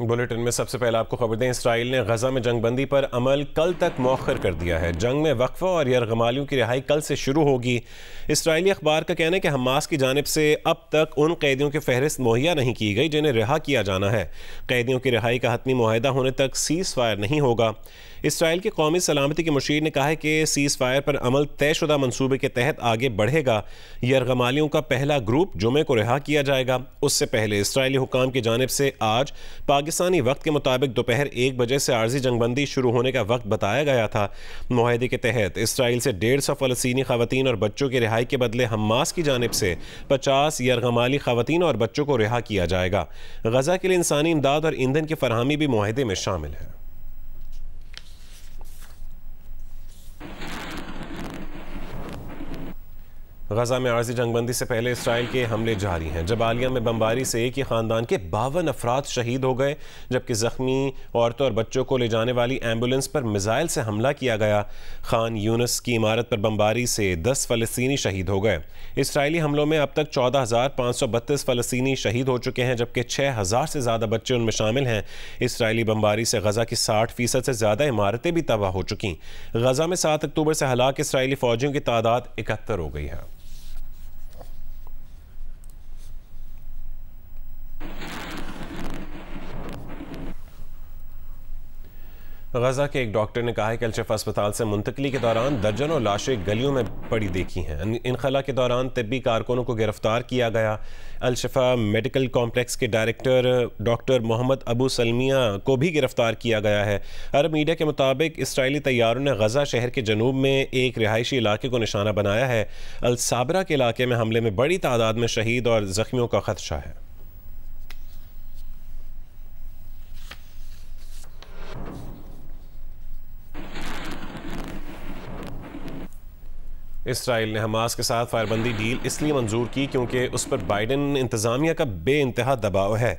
Bulletin में सबसे पहले आपको खबर दें, इसराइल ने गजा में जंगबंदी पर अमल कल तक मौखर कर दिया है। जंग में वक्फा और यरगमालियों की रिहाई कल से शुरू होगी। इसराइली अखबार का कहना है कि हमास की जानिब से अब तक उन कैदियों की फहरिस्त मुहैया नहीं की गई जिन्हें रिहा किया जाना है। कैदियों की रिहाई का हतमी मुआहदा होने तक सीज़ फायर नहीं होगा। इसराइल की कौमी सलामती के मुशीर ने कहा है कि सीज़ फायर पर अमल तयशुदा मंसूबे के तहत आगे बढ़ेगा। यरगमालियों का पहला ग्रुप जुमे को रिहा किया जाएगा। उससे पहले इसराइली हुकाम की जानिब से आज पाकिस्तानी वक्त के मुताबिक दोपहर 1 बजे से आर्जी जंगबंदी शुरू होने का वक्त बताया गया था। मुआहदे के तहत इसराइल से 150 फ़लस्तीनी ख़वातीन और बच्चों की रिहाई के बदले हमास की जानिब से 50 यरगमाली ख़वातीन और बच्चों को रिहा किया जाएगा। गजा के लिए इंसानी इमदाद और ईंधन की फरहमी भी मुआहदे में शामिल है। गजा में आर्जी जंगबंदी से पहले इसराइल के हमले जारी हैं। जबालिया में बमबारी से एक ही ख़ानदान के 52 अफराद शहीद हो गए, जबकि ज़ख्मी औरतों और बच्चों को ले जाने वाली एम्बुलेंस पर मिसाइल से हमला किया गया। खान यूनिस की इमारत पर बमबारी से 10 फ़लस्तीनी शहीद हो गए। इसराइली हमलों में अब तक 14,532 फ़लस्तीनी शहीद हो चुके हैं, जबकि 6,000 से ज़्यादा बच्चे उनमें शामिल हैं। इसराइली बमबारी से गजा की 60% से ज़्यादा इमारतें भी तबाह हो चुकी। गजा में 7 अक्टूबर से हलाक इसराइली फ़ौजियों की तादाद 71 हो गई है। गजा के एक डॉक्टर ने कहा है कि अल-शिफा अस्पताल से मुंतकली के दौरान दर्जनों लाशें गलियों में पड़ी देखी हैं। इनखला के दौरान तिब्बी कारकुनों को गिरफ्तार किया गया। अल-शिफा मेडिकल कॉम्प्लेक्स के डायरेक्टर डॉक्टर मोहम्मद अबू सलमिया को भी गिरफ्तार किया गया है। अरब मीडिया के मुताबिक इसराइली तैयारों ने गजा शहर के जनूब में एक रिहायशी इलाके को निशाना बनाया है। अल-साबरा के इलाके में हमले में बड़ी तादाद में शहीद और जख्मियों का खदशा है। इसराइल ने हमास के साथ फायरबंदी डील इसलिए मंजूर की क्योंकि उस पर बाइडन इंतज़ामिया का बेइंतहा दबाव है।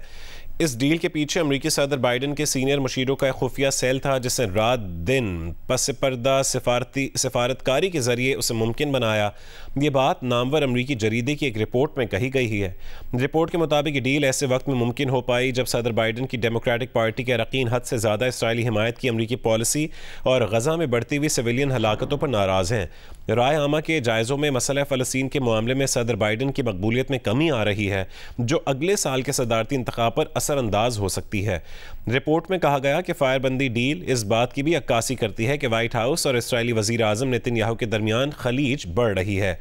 इस डील के पीछे अमरीकी सदर बाइडन के सीनियर मुशीरों का खुफिया सेल था, जिसने रात दिन पस पर्दा सिफारतकारी के जरिए उसे मुमकिन बनाया। ये बात नामवर अमरीकी जरीदे की एक रिपोर्ट में कही गई है। रिपोर्ट के मुताबिक ये डील ऐसे वक्त में मुमकिन हो पाई जब सदर बाइडन की डेमोक्रेटिक पार्टी के अरकान हद से ज़्यादा इसराइली हिमायत की अमरीकी पॉलिसी और गजा में बढ़ती हुई सिविलियन हलाकतों पर नाराज़ हैं। राय आमा के जायज़ों में मसला फ़लस्तीन के मामले में सदर बाइडन की मकबूलियत में कमी आ रही है, जो अगले साल के सदारती इंतखाब पर असरअंदाज हो सकती है। रिपोर्ट में कहा गया कि फायरबंदी डील इस बात की भी अक्कासी करती है कि वाइट हाउस और इसराइली वज़ीर आज़म नेतन्याहू के दरमियान खलीज बढ़ रही है।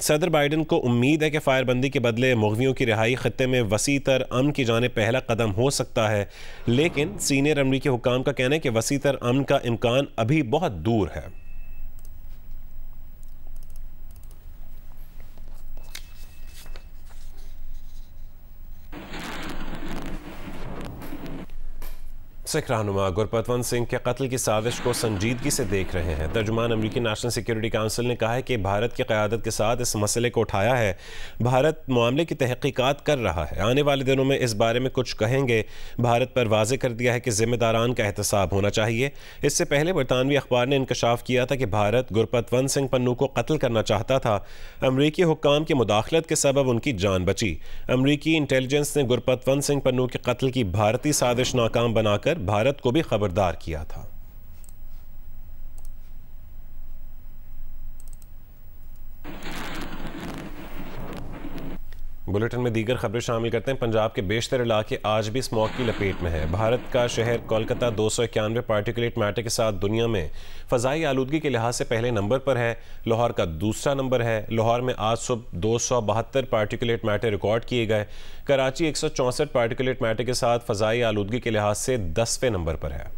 सदर बाइडन को उम्मीद है कि फायरबंदी के बदले मुग़वियों की रिहाई खत्ते में वसी तर अमन की जाने पहला कदम हो सकता है, लेकिन सीनियर अमरीकी हुकाम का कहना है कि वसी तर अमन का इम्कान अभी बहुत दूर है। सिख रहनुमा गुरपतवंत सिंह के कत्ल की साजिश को संजीदगी से देख रहे हैं। तर्जुमान अमरीकी नेशनल सिक्योरिटी काउंसिल ने कहा है कि भारत की क़यादत के साथ इस मसले को उठाया है। भारत मामले की तहकीकात कर रहा है, आने वाले दिनों में इस बारे में कुछ कहेंगे। भारत पर वाज़ेह कर दिया है कि ज़िम्मेदारान का एहतसाब होना चाहिए। इससे पहले बरतानवी अखबार ने इंकशाफ किया था कि भारत गुरपतवंत सिंह पन्नू को कत्ल करना चाहता था। अमरीकी हुक्काम की मुदाखलत के सबब उनकी जान बची। अमरीकी इंटेलिजेंस ने गुरपतवंत सिंह पन्नू के कत्ल की भारतीय साजिश नाकाम बनाकर भारत को भी खबरदार किया था। बुलेटिन में दीगर खबरें शामिल करते हैं। पंजाब के बेशतर इलाके आज भी स्मॉग की लपेट में है। भारत का शहर कोलकाता 291 पार्टिकुलेट मैटर के साथ दुनिया में फ़ज़ाई आलूदगी के लिहाज से पहले नंबर पर है। लाहौर का दूसरा नंबर है। लाहौर में आज सुबह 272 पार्टिकुलेट मैटर रिकॉर्ड किए गए। कराची 164 पार्टिकुलेट मैटर के साथ फ़ज़ाई आलूदगी के लिहाज से 10वें नंबर पर है।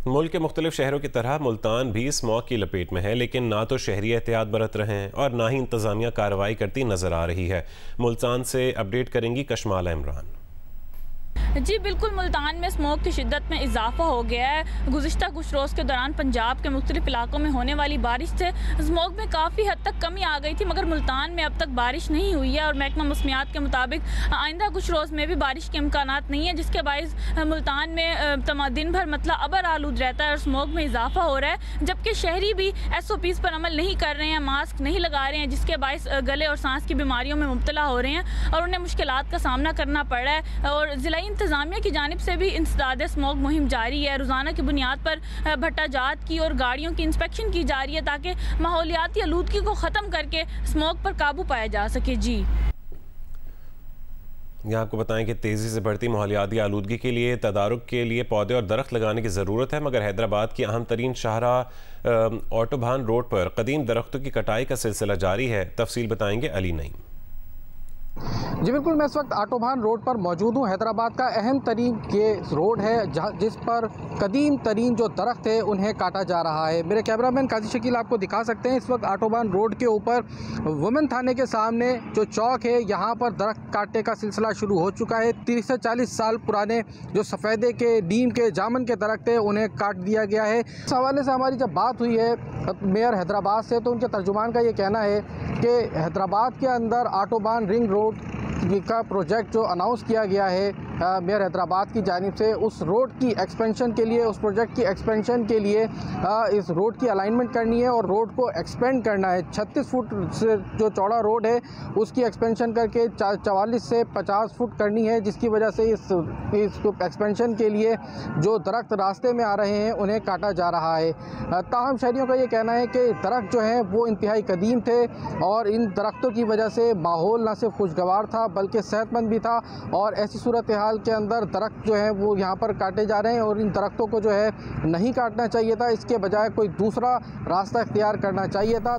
मुल्क के मुख्तलिफ शहरों की तरह मुल्तान भी स्मॉग की लपेट में है, लेकिन ना तो शहरी एहतियात बरत रहे हैं और ना ही इंतज़ामिया कार्रवाई करती नज़र आ रही है। मुल्तान से अपडेट करेंगी कशमाला इमरान। जी बिल्कुल, मुल्तान में स्मोक की शिद्दत में इजाफा हो गया है। गुज़िश्ता कुछ रोज़ के दौरान पंजाब के मुख्तलिफ इलाकों में होने वाली बारिश से स्मोक में काफ़ी हद तक कमी आ गई थी, मगर मुल्तान में अब तक बारिश नहीं हुई है और महकमा मौसमियात के मुताबिक आइंदा कुछ रोज़ में भी बारिश के इम्कानात नहीं है, जिसके बायस मुल्तान में दिन भर मतलब अबर आलूद रहता है और स्मोक में इजाफा हो रहा है। जबकि शहरी भी SOPs पर अमल नहीं कर रहे हैं, मास्क नहीं लगा रहे हैं, जिसके बायस गले और सांस की बीमारियों में मुब्तला हो रहे हैं और उन्हें मुश्किलात का सामना करना पड़ रहा है। और ज़िला इंतज़ामिया की जानिब से भी इंसदाद स्मोक मुहिम जारी है। रोज़ाना की बुनियाद पर भट्टाजात की और गाड़ियों की इंस्पेक्शन की जा रही है ताकि माहौलियाती आलूदगी को ख़त्म करके स्मोक पर काबू पाया जा सके। जी यहाँ आपको बताएं कि तेज़ी से बढ़ती माहौलियाती आलूदगी के लिए तदारुक के लिए पौधे और दरख्त लगाने की ज़रूरत है, मगर हैदराबाद की अहम तरीन शाहराह ऑटोबान रोड पर कदीम दरख्तों की कटाई का सिलसिला जारी है। तफसील बताएंगे अली नईम। जी बिल्कुल, मैं इस वक्त ऑटोबान रोड पर मौजूद हूँ। हैदराबाद का अहम तरीन ये रोड है जिस पर कदीम तरीन जो दरख्त है उन्हें काटा जा रहा है। मेरे कैमरामैन काजी शकील आपको दिखा सकते हैं, इस वक्त ऑटोबान रोड के ऊपर वुमेन थाने के सामने जो चौक है यहाँ पर दरख्त काटने का सिलसिला शुरू हो चुका है। 30 से 40 साल पुराने जो सफ़ेदे के, नीम के, जामन के दरख्त है उन्हें काट दिया गया है। इस हवाले से हमारी जब बात हुई है मेयर हैदराबाद से, तो उनके तर्जुमान का ये कहना है कि हैदराबाद के अंदर ऑटोबान रिंग रोड का प्रोजेक्ट जो अनाउंस किया गया है मेयर हैदराबाद की जानिब से, उस रोड की एक्सपेंशन के लिए, उस प्रोजेक्ट की एक्सपेंशन के लिए इस रोड की अलाइनमेंट करनी है और रोड को एक्सपेंड करना है। 36 फुट से जो चौड़ा रोड है उसकी एक्सपेंशन करके 44 से 50 फुट करनी है, जिसकी वजह से इस एक्सपेंशन के लिए जो दरख्त रास्ते में आ रहे हैं उन्हें काटा जा रहा है। ताहम शहरियों का ये कहना है कि दरख्त जो हैं वो इंतहाई कदीम थे और इन दरख्तों की वजह से माहौल न सिर्फ खुशगवार था बल्कि सेहतमंद भी था, और ऐसी सूरत हाल के अंदर दरख्त जो है वो यहाँ पर काटे जा रहे हैं और इन दरख्तों को जो है नहीं काटना चाहिए था, इसके बजाय कोई दूसरा रास्ता इख्तियार करना चाहिए था।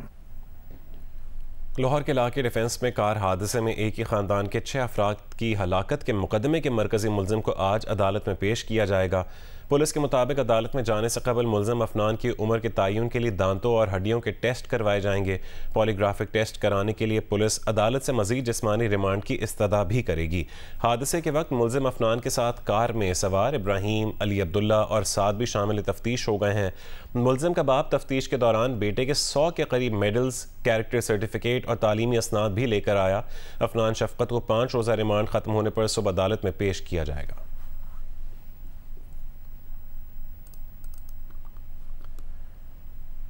लाहौर के इलाके डिफेंस में कार हादसे में एक ही ख़ानदान के 6 अफराद की हलाकत के मुकदमे के मरकज़ी मुलज़िम को आज अदालत में पेश किया जाएगा। पुलिस के मुताबिक अदालत में जाने से कबल मुलज़िम अफनान की उम्र के तयन के लिए दांतों और हड्डियों के टेस्ट करवाए जाएंगे। पॉलीग्राफिक टेस्ट कराने के लिए पुलिस अदालत से मज़ीद जिस्मानी रिमांड की इस्तदा भी करेगी। हादसे के वक्त मुलज़िम अफनान के साथ कार में सवार इब्राहीम, अली अब्दुल्ला और साद भी शामिल तफ्तीश हो गए हैं। मुलज़िम का बाप तफ्तीश के दौरान बेटे के 100 के करीब मेडल्स, कैरेक्टर सर्टिफिकेट और तालीमी असनाद भी लेकर आया। अफनान शफकत को 5 रोज़ा रिमांड ख़त्म होने पर सुबह अदालत में पेश किया जाएगा।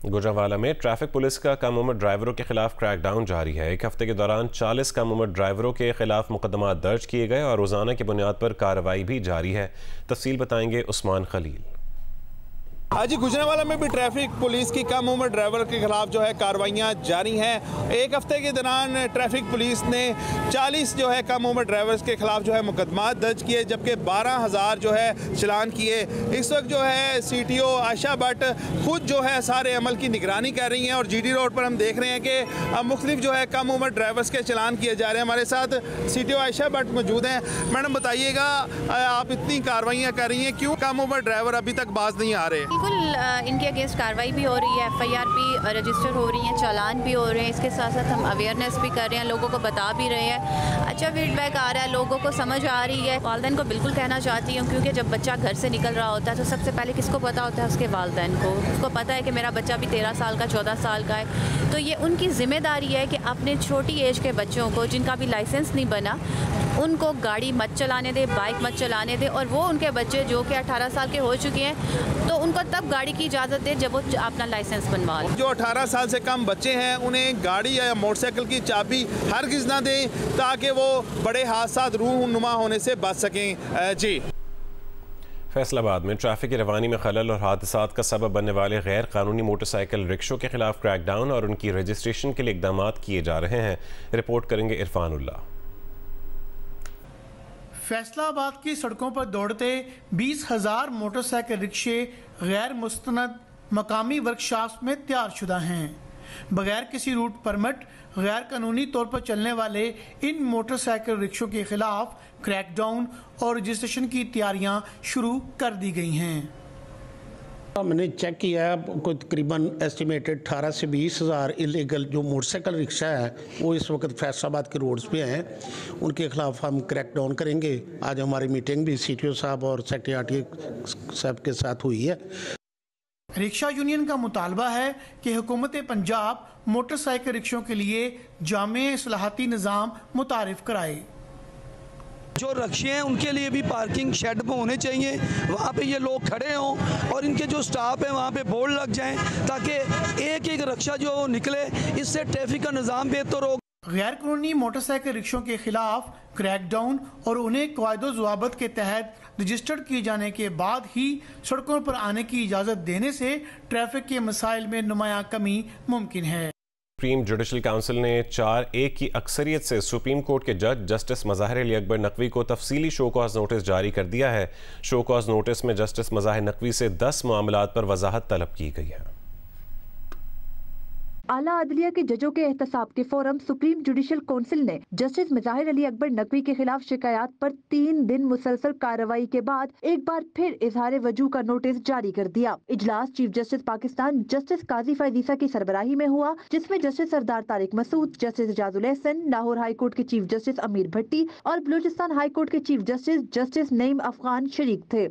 गुजरांवाला में ट्रैफिक पुलिस का कम उम्र ड्राइवरों के खिलाफ क्रैकडाउन जारी है। एक हफ्ते के दौरान 40 कम उम्र ड्राइवरों के खिलाफ मुकदमा दर्ज किए गए और रोजाना की बुनियाद पर कार्रवाई भी जारी है। तफसील बताएंगे उस्मान खलील। आज गुजरांवाला में भी ट्रैफिक पुलिस की कम उम्र ड्राइवर के खिलाफ जो है कार्रवाइयाँ जारी हैं। एक हफ्ते के दौरान ट्रैफिक पुलिस ने 40 जो है कम उम्र ड्राइवर्स के खिलाफ जो है मुकदमा दर्ज किए, जबकि 12,000 जो है चलान किए। इस वक्त जो है CTO आयशा भट्ट खुद जो है सारे अमल की निगरानी कर रही हैं और GD रोड पर हम देख रहे हैं कि मुख्तलिफ जो है कम उम्र ड्राइवर्स के चलान किए जा रहे हैं। हमारे साथ CTO आयशा भट्ट मौजूद हैं। मैडम बताइएगा, आप इतनी कार्रवाइयाँ कर रही हैं, क्यों कम उम्र ड्राइवर अभी तक बाज नहीं आ रहे? बिल्कुल, इनके अगेंस्ट कार्रवाई भी हो रही है, FIR भी रजिस्टर हो रही है, चालान भी हो रहे हैं। इसके साथ साथ हम अवेयरनेस भी कर रहे हैं, लोगों को बता भी रहे हैं। अच्छा फीडबैक आ रहा है, लोगों को समझ आ रही है। वालिदैन को बिल्कुल कहना चाहती हूँ, क्योंकि जब बच्चा घर से निकल रहा होता है तो सबसे पहले किसको पता होता है? उसके वालिदैन को। उसको पता है कि मेरा बच्चा भी 13 साल का, 14 साल का है। तो ये उनकी ज़िम्मेदारी है कि अपने छोटी एज के बच्चों को, जिनका भी लाइसेंस नहीं बना, उनको गाड़ी मत चलाने दे, बाइक मत चलाने दे। और वो उनके बच्चे जो कि 18 साल के हो चुके हैं तो उनको तब गाड़ी की इजाज़त दे जब वो अपना लाइसेंस बनवा लें। जो 18 साल से कम बच्चे हैं उन्हें गाड़ी या मोटरसाइकिल की चाबी हरगिज़ ना दें, ताकि वो बड़े हादसात रूनुमा होने से बच सकें। जी। फैसलाबाद में ट्रैफिक की रवानी में खलल और हादसात का सबब बनने वाले गैर कानूनी मोटरसाइकिल रिक्शों के खिलाफ क्रैकडाउन और उनकी रजिस्ट्रेशन के लिए इकदाम किए जा रहे हैं। रिपोर्ट करेंगे इरफानुल्लाह। फैसलाबाद की सड़कों पर दौड़ते 20,000 मोटरसाइकिल रिक्शे गैर मुस्तनद मकामी वर्कशॉप्स में तैयार शुदा हैं। बगैर किसी रूट परमिट गैर कानूनी तौर पर चलने वाले इन मोटरसाइकिल रिक्शों के खिलाफ क्रैकडाउन और रजिस्ट्रेशन की तैयारियां शुरू कर दी गई हैं। मैंने चेक किया है, कोई तकरीबन एस्टिमेटेड 18 से 20 हज़ार इलीगल जो मोटरसाइकिल रिक्शा है वो इस वक्त फैसलाबाद के रोड्स पे हैं। उनके खिलाफ हम क्रैक डाउन करेंगे। आज हमारी मीटिंग भी CTO साहब और सेक्रेटरी साहब के साथ हुई है। रिक्शा यूनियन का मुतालबा है कि हुकूमत पंजाब मोटरसाइकिल रिक्शों के लिए जामे इस्लाहाती निज़ाम मुतारिफ कराए। जो रक्शे हैं उनके लिए भी पार्किंग शेड पे होने चाहिए, वहाँ पे ये लोग खड़े हों और इनके जो स्टाफ है वहाँ पे बोर्ड लग जाएं ताकि एक एक रक्शा जो निकले, इससे ट्रैफिक का निज़ाम बेहतर हो। गैर कानूनी मोटरसाइकिल रिक्शों के खिलाफ क्रैकडाउन और उन्हें कायदो ज़वाबत के तहत रजिस्टर्ड किए जाने के बाद ही सड़कों पर आने की इजाज़त देने से ट्रैफिक के मसाइल में नुमायां कमी मुमकिन है। सुप्रीम जुडिशल काउंसिल ने 4-1 की अक्सरियत से सुप्रीम कोर्ट के जज जस्टिस मज़ाहिर अली अकबर नकवी को तफसीली शो कॉज नोटिस जारी कर दिया है। शो कॉज नोटिस में जस्टिस मज़ाहिर नकवी से 10 मामलात पर वजाहत तलब की गई है। आला अदलिया के जजों के एहतसाब के फौरम सुप्रीम जुडिशल काउंसिल ने जस्टिस मज़ाहिर अली अकबर नकवी के खिलाफ शिकायत पर 3 दिन मुसलसल कार्रवाई के बाद एक बार फिर इजहार वजूह का नोटिस जारी कर दिया। इजलास चीफ जस्टिस पाकिस्तान जस्टिस काजी फैजीसा की सरबराही में हुआ, जिसमें जस्टिस सरदार Tariq Masood, justice Ejazul Ehsan, Lahore high court के चीफ जस्टिस अमीर भट्टी और बलूचिस्तान हाई कोर्ट के chief justice justice Naeem Afghan शरीक थे।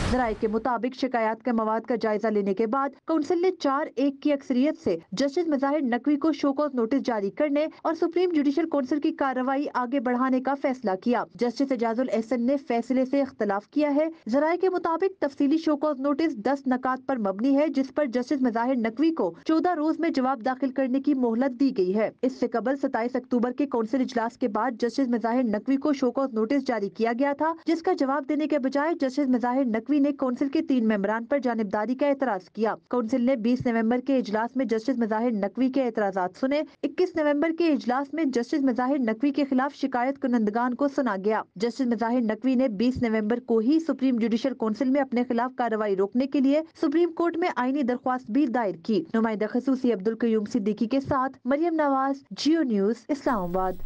ज़राए के मुताबिक शिकायत के मवाद का जायजा लेने के बाद काउंसिल ने 4-1 की अक्सरियत से जस्टिस मज़ाहिर नकवी को शो कॉज नोटिस जारी करने और सुप्रीम जुडिशल काउंसिल की कार्रवाई आगे बढ़ाने का फैसला किया। जस्टिस एजाजुल एहसन ने फैसले से इख्तलाफ किया है। ज़राए के मुताबिक तफसीली शो कॉज नोटिस 10 नकात पर मबनी है, जिस पर जस्टिस मज़ाहिर नकवी को 14 रोज में जवाब दाखिल करने की मोहलत दी गई है। इससे कबल 27 अक्टूबर के काउंसिल इजलास के बाद जस्टिस मज़ाहिर नकवी को शो कॉज नोटिस जारी किया गया था, जिसका जवाब देने के बजाय जस्टिस मज़ाहिर नकवी ने काउंसिल के 3 मेंबरान पर जानिबदारी का एतराज किया। काउंसिल ने 20 नवंबर के इजलास में जस्टिस मज़ाहिर नकवी के एतराजात सुने। 21 नवंबर के इजलास में जस्टिस मज़ाहिर नकवी के खिलाफ शिकायत कुनंदगान को सुना गया। जस्टिस मज़ाहिर नकवी ने 20 नवंबर को ही सुप्रीम जुडिशल काउंसिल में अपने खिलाफ कार्रवाई रोकने के लिए सुप्रीम कोर्ट में आईनी दरख्वास्त भी दायर की। नुमाइंदा खसूसी अब्दुल कयूम सिद्दीकी के साथ Maryam Nawaz, Geo news, Islamabad.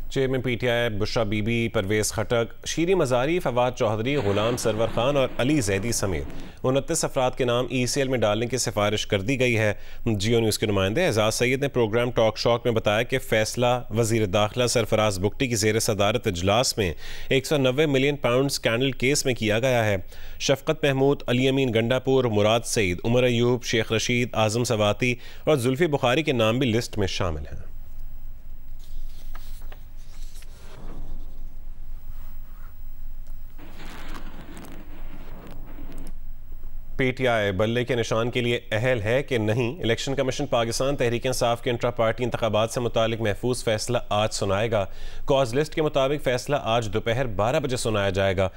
Chairman PTI Bushra Bibi, Pervaiz Khattak, Shireen Mazari, Fawad Chaudhry, Ghulam Sarwar Khan और अली जैदी समेत 29 अफराद के नाम ECL में डालने की सिफारिश कर दी गई है। जियो न्यूज़ के नुमाइंदे एजाज सैयद ने प्रोग्राम टॉक शॉक में बताया कि फैसला वज़ीर दाखिला सरफराज बुगटी की ज़ेर सदारत इजलास में 190 मिलियन पाउंड स्कैंडल केस में किया गया है। शफकत महमूद, अली अमीन गंडापुर, मुराद सईद, उमर अयूब, शेख रशीद, आज़म सवाती और जुल्फी बुखारी के नाम भी लिस्ट में शामिल हैं। PTI बल्ले के निशान के लिए अहल है कि नहीं? इलेक्शन कमीशन पाकिस्तान तहरीक इंसाफ के इंट्रा पार्टी इंतखाबात से मुतालिक महफूज फैसला आज सुनाएगा। कॉज लिस्ट के मुताबिक फैसला आज दोपहर 12 बजे सुनाया जाएगा।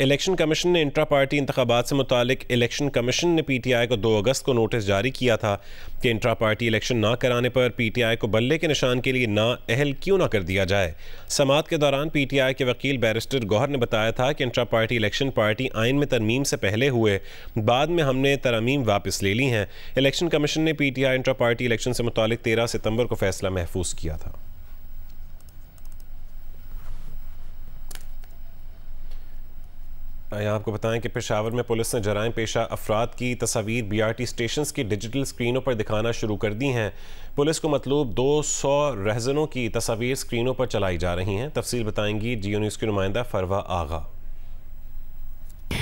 इलेक्शन कमीशन ने इंट्रा पार्टी इंतखाबात से मुतालिक इलेक्शन कमीशन ने PTI को 2 अगस्त को नोटिस जारी किया था कि इंट्रा पार्टी इलेक्शन ना कराने पर PTI को बल्ले के निशान के लिए ना अहल क्यों ना कर दिया जाए। समाअत के दौरान PTI के वकील बैरिस्टर गौहर ने बताया था कि इंट्रा पार्टी इलेक्शन पार्टी आइन में तरमीम से पहले हुए, बाद में हमने तरमीम वापस ले ली हैं। इलेक्शन कमीशन ने PTI इंट्रा पार्टी इलेक्शन से मुतालिक 13 सितंबर को फैसला महफूज किया था। यहाँ आपको बताएं कि पेशावर में पुलिस ने जराइम पेशा अफराद की तस्वीर BRT स्टेशन की डिजिटल स्क्रीनों पर दिखाना शुरू कर दी हैं। पुलिस को मतलूब 200 रहजनों की तस्वीर स्क्रीनों पर चलाई जा रही हैं। तफसील बताएंगी जियो न्यूज़ की नुमाइंदा फरवा आगा।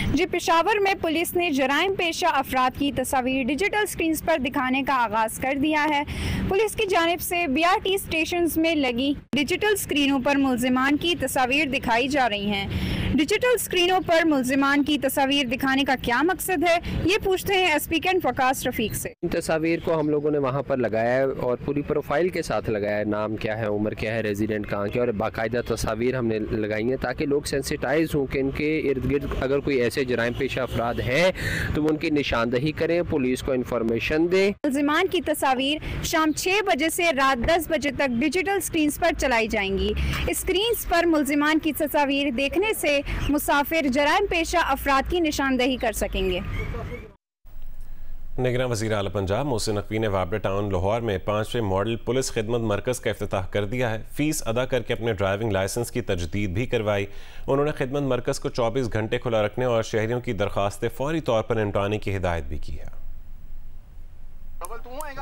जी, पेशावर में पुलिस ने जराइम पेशा अफराद की तस्वीर डिजिटल स्क्रीन पर दिखाने का आगाज़ कर दिया है। पुलिस की जानिब से BRT स्टेशन में लगी डिजिटल स्क्रीनों पर मुल्जिमान की तस्वीर दिखाई जा रही हैं। डिजिटल स्क्रीनों पर मुल्जिमान की तस्वीर दिखाने का क्या मकसद है, ये पूछते हैं SP कैंट वकास रफीक से। इन तस्वीर को हम लोगों ने वहाँ पर लगाया है और पूरी प्रोफाइल के साथ लगाया है, नाम क्या है, उम्र क्या है, रेजिडेंट कहाँ के, और बाकायदा तस्वीर हमने लगाई है ताकि लोग सेंसिटाइज हों कि इनके इर्द गिर्द अगर कोई ऐसे जराइम पेशा अफराद हैं तो वो उनकी निशानदही करें, पुलिस को इन्फॉर्मेशन दें। मुल्जिमान की तस्वीर शाम 6 बजे से रात 10 बजे तक डिजिटल स्क्रीन पर चलाई जाएंगी। स्क्रीन पर मुल्जिमान की तस्वीर देखने से मुसाफिर जराइम पेशा अफराद की निशानदही कर सकेंगे। निगरान वज़ीर आला पंजाब मोहसिन नकवी ने वाबरा टाउन लाहौर में 5वें मॉडल पुलिस खिदमत मरकज़ का इफ्तिताह कर दिया है। फ़ीस अदा करके अपने ड्राइविंग लाइसेंस की तजदीद भी करवाई। उन्होंने खिदमत मरकज़ को 24 घंटे खुला रखने और शहरियों की दरख्वास्तें फौरी तौर पर निपटाने की हिदायत भी की है।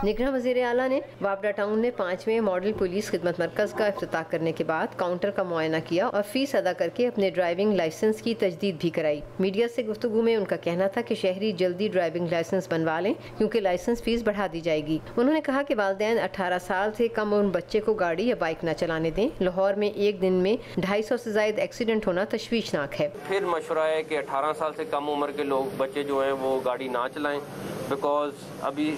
निगरान वज़ीर आला ने वाबरा टाउन में 5वें मॉडल पुलिस खिदमत मरकज़ का इफ्तिताह करने के बाद काउंटर का मुआयना किया और फीस अदा करके अपने ड्राइविंग लाइसेंस की तजदीद भी कराई। मीडिया से गुफ्तगू में उनका कहना था कि शहरी जल्दी ड्राइविंग लाइसेंस बनवा लें क्योंकि लाइसेंस फीस बढ़ा दी जाएगी। उन्होंने कहा कि वालिदैन 18 साल से कम उम्र बच्चे को गाड़ी या बाइक न चलाने दें। लाहौर में एक दिन में 250 से ज्यादा एक्सीडेंट होना तशवीशनाक है। फिर मशवरा है कि 18 साल से कम उम्र के लोग बच्चे जो हैं वो गाड़ी ना चलाएं, बिकॉज अभी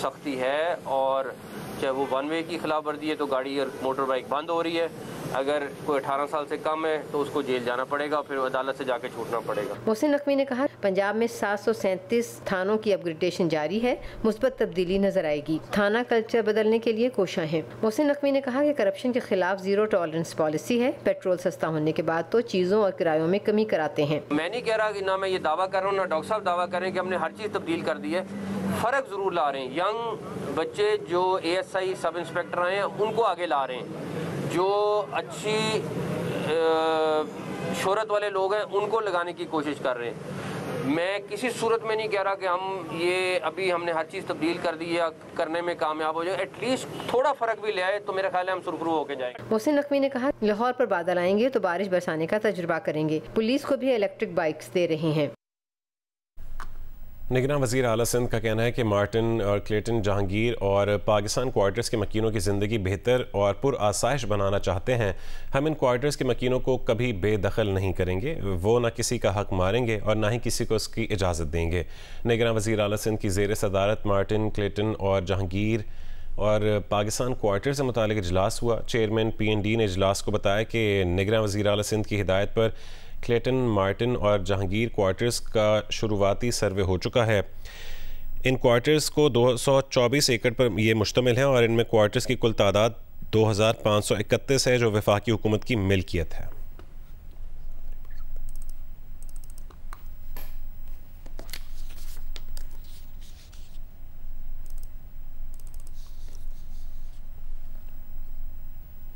सख्ती है और चाहे वो 1 वे की खिलाफ वर्जी है तो गाड़ी और मोटर बाइक बंद हो रही है। अगर कोई 18 साल से कम है तो उसको जेल जाना पड़ेगा, फिर अदालत से जाके छूटना पड़ेगा। मोहसिन नकवी ने कहा पंजाब में 737 थानों की अपग्रेडेशन जारी है, मुस्बत तब्दीली नजर आएगी। थाना कल्चर बदलने के लिए कोशिश है। मोहसिन नकवी ने कहा कि करप्शन के खिलाफ जीरो टॉलरेंस पॉलिसी है। पेट्रोल सस्ता होने के बाद तो चीजों और किरायों में कमी कराते हैं। मैं नहीं कह रहा कि ना मैं ये दावा कर रहा हूँ ना डॉक्टर साहब दावा कर रहे हैं कि हमने हर चीज़ तब्दील कर दी है। फ़र्क ज़रूर ला रहे हैं। यंग बच्चे जो ASI सब इंस्पेक्टर आए हैं उनको आगे ला रहे हैं। जो अच्छी शोहरत वाले लोग हैं उनको लगाने की कोशिश कर रहे हैं। मैं किसी सूरत में नहीं कह रहा कि हम ये अभी हमने हर चीज़ तब्दील कर दी या करने में कामयाब हो जाए। एटलीस्ट थोड़ा फ़र्क भी ले आए तो मेरा ख्याल है हम सुरखरू होकर जाएंगे। मोहसिन नकवी ने कहा लाहौर पर बादल आएंगे तो बारिश बरसाने का तजुर्बा करेंगे। पुलिस को भी इलेक्ट्रिक बाइक्स दे रहे हैं। निगरान वज़ीर आला सिंध का कहना है कि मार्टिन और क्लेटन जहांगीर और पाकिस्तान क्वार्टर्स के मकीनों की ज़िंदगी बेहतर और पुरआसाइश बनाना चाहते हैं। हम इन क्वार्टर्स के मकीनों को कभी बेदखल नहीं करेंगे। वो ना किसी का हक मारेंगे और ना ही किसी को उसकी इजाज़त देंगे। निगरान वज़ीर आला सिंध की ज़ेर सदारत मार्टिन, क्लेटन और जहांगीर और पाकिस्तान क्वार्टर से मुतालिक इजलास हुआ। चेयरमैन PND ने इजलास को बताया कि निगरान वज़ीर आला सिंध की हिदायत पर क्लेटन, मार्टिन और जहांगीर क्वार्टर्स का शुरुआती सर्वे हो चुका है। इन क्वार्टर्स को 224 एकड़ पर ये मुश्तमिल है और इनमें क्वार्टर्स की कुल तादाद 2531 है जो वफाकी हुकूमत की मिल्कियत है।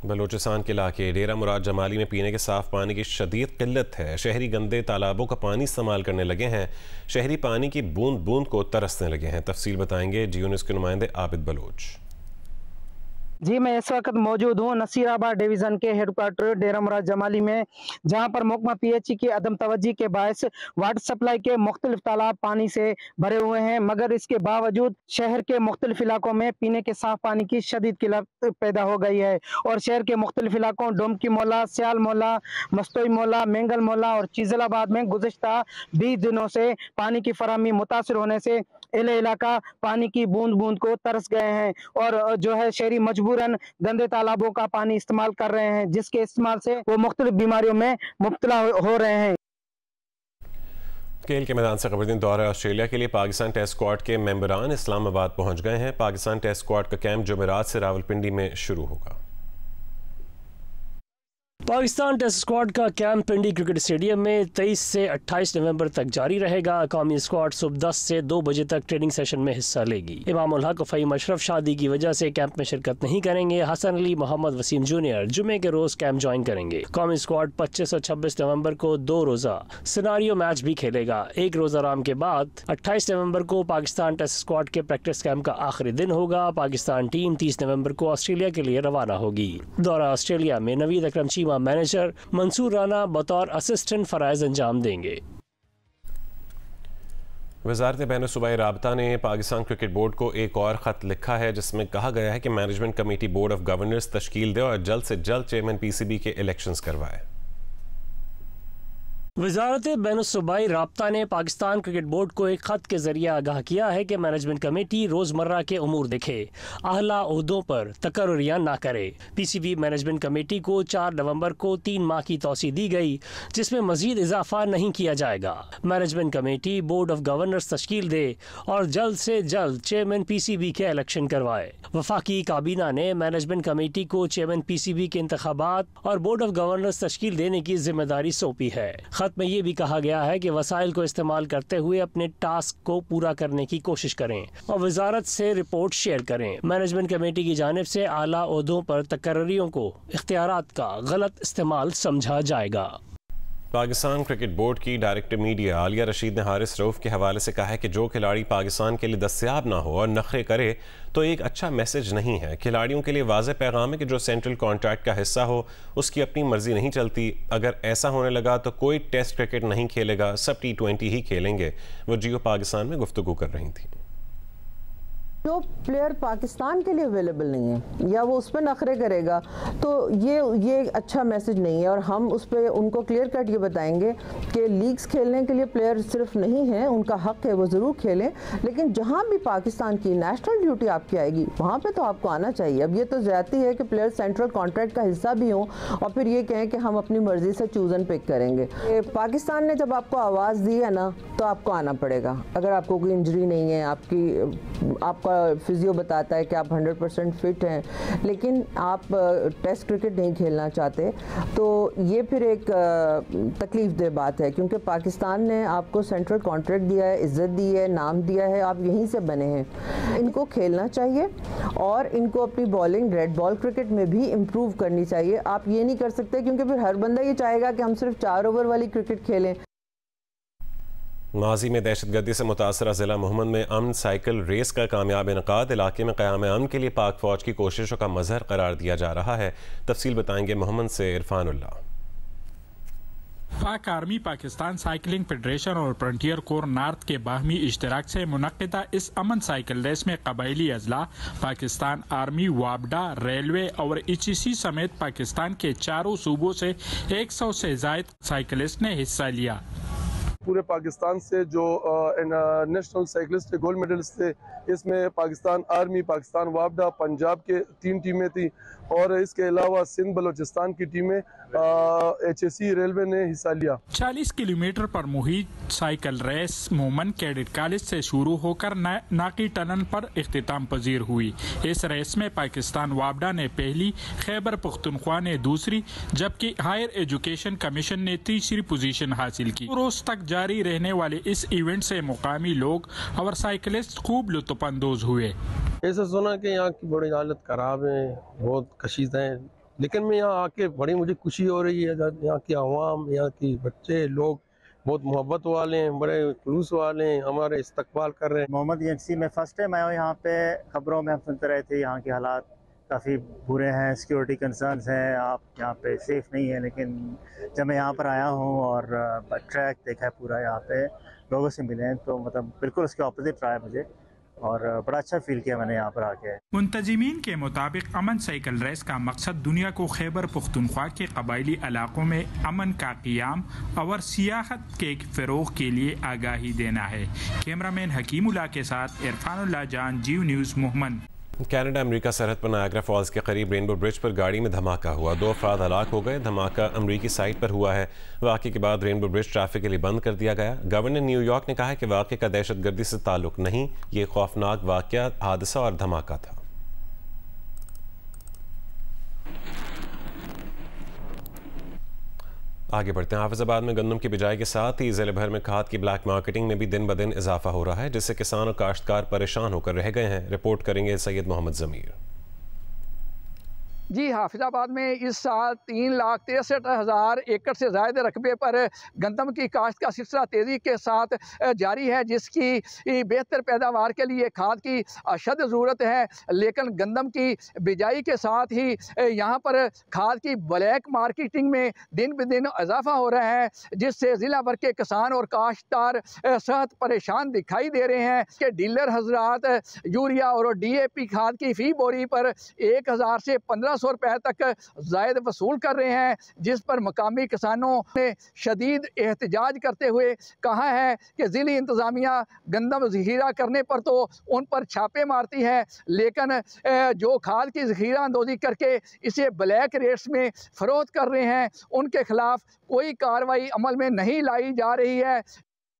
बलोचिस्तान के इलाके डेरा मुराद जमाली में पीने के साफ़ पानी की शदीद किल्लत है। शहरी गंदे तालाबों का पानी इस्तेमाल करने लगे हैं। शहरी पानी की बूंद बूंद को तरसने लगे हैं। तफसील बताएंगे जियो न्यूज़ के नुमाइंदे आबिद बलोच। जी मैं इस वक्त मौजूद हूँ नसीराबाद डिवीज़न के हेडक्वार्टर डेरा मुराद जमाली में, जहाँ पर महकमा PHE की अदम तवज्जी के बायस वाटर सप्लाई के मुख्तलिफ तालाब पानी से भरे हुए हैं, मगर इसके बावजूद शहर के मुख्तलिफ इलाकों में पीने के साफ पानी की शदीद किल्लत पैदा हो गई है और शहर के मुख्तलिफ इलाकों डोमकी मोला, सियाल मोला, मस्तोई मोला, मेंगल मोला और चीजलाबाद में गुज़िश्ता 20 दिनों से पानी की फराहमी मुतासिर होने से एले इलाका पानी की बूंद बूंद को तरस गए हैं और जो है शहरी मजबूरन गंदे तालाबों का पानी इस्तेमाल कर रहे हैं, जिसके इस्तेमाल से वो मुख्तलिफ बीमारियों में मुब्तला हो रहे हैं। खेल के मैदान से खबर दिन दौरा ऑस्ट्रेलिया के लिए पाकिस्तान टेस्ट स्क्वाड के मेंबरान इस्लामाबाद पहुंच गए हैं। पाकिस्तान टेस्ट स्क्वाड का कैंप जुमेरात से रावलपिंडी में शुरू होगा। पाकिस्तान टेस्ट स्क्वाड का कैंप पिंडी क्रिकेट स्टेडियम में 23 से 28 नवंबर तक जारी रहेगा। कौमी स्क्वाड सुबह 10 से 2 बजे तक ट्रेनिंग सेशन में हिस्सा लेगी। इमाम उल हक फ़हीम अशरफ शादी की वजह से कैंप में शिरकत नहीं करेंगे। हसन अली मोहम्मद वसीम जूनियर जुमे के रोज कैंप ज्वाइन करेंगे। कौमी स्क्वाड 25 और 26 नवंबर को 2 रोजा सिनारियो मैच भी खेलेगा। एक रोजा आराम के बाद 28 नवंबर को पाकिस्तान टेस्ट स्क्वाड के प्रैक्टिस कैंप का आखिरी दिन होगा। पाकिस्तान टीम 30 नवंबर को ऑस्ट्रेलिया के लिए रवाना होगी। दौरा ऑस्ट्रेलिया में नवीद अकरम चीमा मैनेजर मंसूर राना बतौर असिस्टेंट फराइज अंजाम देंगे। वज़ारत बैनुल-सूबाई राबता ने पाकिस्तान क्रिकेट बोर्ड को एक और ख़त लिखा है जिसमें कहा गया है कि management committee board of governors तश्कील दे और जल्द से जल्द चेयरमैन PCB के इलेक्शंस करवाए। वज़ारत बैनुल-सूबाई राब्ता ने पाकिस्तान क्रिकेट बोर्ड को एक ख़त के ज़रिए आगाह किया है कि मैनेजमेंट कमेटी रोज़मर्रा के उमूर देखे, आला ओहदों पर तकर्रियाँ ना करे। PCB मैनेजमेंट कमेटी को 4 नवंबर को 3 माह की तौसी दी गई, जिसमें मज़ीद इजाफा नहीं किया जाएगा। Management committee board of governors तश्कील दे और जल्द से जल्द चेयरमैन PCB के इलेक्शन करवाए। वफाकी काबीना ने मैनेजमेंट कमेटी को चेयरमैन PCB के इंतखाबात और बोर्ड ऑफ गवर्नर्स तश्कील देने की जिम्मेदारी सौंपी है। खत में ये भी कहा गया है कि वसाइल को इस्तेमाल करते हुए अपने टास्क को पूरा करने की कोशिश करें और वजारत से रिपोर्ट शेयर करें। मैनेजमेंट कमेटी की जानिब से आला ओहदों पर तकर्रियों को इख्तियारात का गलत इस्तेमाल समझा जाएगा। पाकिस्तान क्रिकेट बोर्ड की डायरेक्टर मीडिया आलिया रशीद ने हारिस रऊफ के हवाले से कहा है कि जो खिलाड़ी पाकिस्तान के लिए दस्तयाब ना हो और नखरे करे तो एक अच्छा मैसेज नहीं है। खिलाड़ियों के लिए वाज़ेह पैगाम है कि जो सेंट्रल कॉन्ट्रैक्ट का हिस्सा हो उसकी अपनी मर्जी नहीं चलती। अगर ऐसा होने लगा तो कोई टेस्ट क्रिकेट नहीं खेलेगा, सब T20 ही खेलेंगे। वो जियो पाकिस्तान में गुफ्तगू कर रही थी। जो प्लेयर पाकिस्तान के लिए अवेलेबल नहीं है या वो उस पर नखरे करेगा तो ये अच्छा मैसेज नहीं है। और हम उस पर उनको क्लियर कट ये बताएंगे कि लीग्स खेलने के लिए प्लेयर सिर्फ नहीं है, उनका हक है वो ज़रूर खेलें, लेकिन जहाँ भी पाकिस्तान की नेशनल ड्यूटी आपकी आएगी वहाँ पे तो आपको आना चाहिए। अब ये तो ज़्यादती है कि प्लेयर सेंट्रल कॉन्ट्रैक्ट का हिस्सा भी हों और फिर ये कहें कि हम अपनी मर्ज़ी से चूज़ एंड पिक करेंगे। पाकिस्तान ने जब आपको आवाज़ दी है ना तो आपको आना पड़ेगा। अगर आपको कोई इंजरी नहीं है, आपका फिजियो बताता है कि आप 100% फिट हैं, लेकिन आप टेस्ट क्रिकेट नहीं खेलना चाहते, तो ये फिर एक तकलीफ दह बात है, क्योंकि पाकिस्तान ने आपको सेंट्रल कॉन्ट्रैक्ट दिया है, इज्जत दी है, नाम दिया है, आप यहीं से बने हैं। इनको खेलना चाहिए और इनको अपनी बॉलिंग रेड बॉल क्रिकेट में भी इम्प्रूव करनी चाहिए। आप ये नहीं कर सकते, क्योंकि फिर हर बंदा ये चाहेगा कि हम सिर्फ 4 ओवर वाली क्रिकेट खेलें। माजी में दहशतगर्दी से मुतासरा ज़िला मोहम्मद में अमन साइकिल रेस का कामयाब इनकाद इलाके में क़याम अमन के लिए पाक फ़ौज की कोशिशों का मज़हर करार दिया जा रहा है। तफसील बताएंगे मोहम्मद से इरफानुल्लाह। पाक आर्मी, पाकिस्तान साइकिलिंग फेडरेशन और फ्रंटियर कोर नॉर्थ के बाहमी इश्तराक से मुनक्किदा इस अमन साइकिल रेस में कबायली अजला, पाकिस्तान आर्मी, वापडा, रेलवे और HEC समेत पाकिस्तान के चारों सूबों से 100 से ज़ायद साइकिलिस्ट ने हिस्सा लिया। पूरे पाकिस्तान से जो नेशनल साइकिलिस्ट गोल्ड मेडलिस्ट थे, इसमें पाकिस्तान आर्मी, पाकिस्तान वापडा, पंजाब के 3 टीमें थी और इसके अलावा सिंध बलोचिस्तान की टीमें HEC रेलवे ने हिस्सा लिया। 40 किलोमीटर पर मुहित साइकिल रेस मोमन कैडेट कॉलेज से शुरू होकर नाकी टनल पर इख्तिताम पजीर हुई। इस रेस में पाकिस्तान वापडा ने पहली, खैबर पख्तूनख्वा ने दूसरी, जबकि हायर एजुकेशन कमीशन ने तीसरी पोजीशन हासिल की। रोज तक जारी रहने वाले इस इवेंट से मुकामी लोग और साइकिलिस्ट खूब लुत्फानंदोज हुए। ऐसा सुना कि यहाँ की बड़ी हालत खराब है, बहुत कशीदा है, लेकिन मैं यहाँ आके बड़ी मुझे खुशी हो रही है। यहाँ की आवाम, यहाँ की बच्चे लोग बहुत मोहब्बत वाले हैं, बड़े खुलूस वाले हैं, हमारे इस्तकबाल कर रहे हैं। मोहम्मद ENC में फर्स्ट टाइम आया हूँ यहाँ पे। खबरों में हम सुनते रहे थे यहाँ के हालात काफ़ी बुरे हैं, सिक्योरिटी कंसर्न्स हैं, आप यहाँ पे सेफ नहीं है, लेकिन जब मैं यहाँ पर आया हूँ और ट्रैक देखा है पूरा, यहाँ पे लोगों से मिले हैं, तो मतलब बिल्कुल उसके ऑपोजिट रहा है मुझे और बड़ा अच्छा फील किया मैंने यहाँ पर आके। मुंतजिमीन के मुताबिक अमन साइकिल रेस का मकसद दुनिया को खैबर पख्तूनख्वा के कबायली इलाकों में अमन का क़ियाम और सियाहत के फ़रोग़ के लिए आगाही देना है। कैमरामैन हकीमुल्लाह के साथ इरफानुल्लाह जान, जियो न्यूज़ मोहम्मद। कनाडा अमेरिका सरहद पर नायग्रा फॉल्स के करीब रेनबो ब्रिज पर गाड़ी में धमाका हुआ, 2 अफराद हलाक हो गए। धमाका अमरीकी साइट पर हुआ है। वाक़े के बाद रेनबो ब्रिज ट्रैफिक के लिए बंद कर दिया गया। गवर्नर न्यूयॉर्क ने कहा है कि वाक़े का दहशतगर्दी से ताल्लुक नहीं, ये खौफनाक वाक़या, हादसा और धमाका था। आगे बढ़ते हैं। हाफिजाबाद में गंदम की बिजाई के साथ ही ज़िले भर में खाद की ब्लैक मार्केटिंग में भी दिन ब दिन इजाफा हो रहा है, जिससे किसान और काश्तकार परेशान होकर रह गए हैं। रिपोर्ट करेंगे सैयद मोहम्मद ज़मीर। जी, हाफिजाबाद में इस साल 3,63,000 एकड़ से ज़्यादा रकबे पर गंदम की काश्त का सिलसिला तेज़ी के साथ जारी है, जिसकी बेहतर पैदावार के लिए खाद की अशद ज़रूरत है। लेकिन गंदम की बिजाई के साथ ही यहाँ पर खाद की ब्लैक मार्केटिंग में दिन ब दिन इजाफा हो रहा है, जिससे ज़िला भर के किसान और काश्तकार सख्त परेशान दिखाई दे रहे हैं कि डीलर हजरात यूरिया और DAP खाद की फ़ी बोरी पर 1,000 से 1,500 रुपए तक जायद वसूल कर रहे हैं, जिस पर मकामी किसानों ने शदीद एहतजाज करते हुए कहा है कि ज़िली इंतज़ामिया गंदम ज़ख़ीरा करने पर तो उन पर छापे मारती है, लेकिन जो खाद की ज़ख़ीरा अंदोज़ी करके इसे ब्लैक रेट्स में फ़रोख्त कर रहे हैं, उनके खिलाफ कोई कार्रवाई अमल में नहीं लाई जा रही है।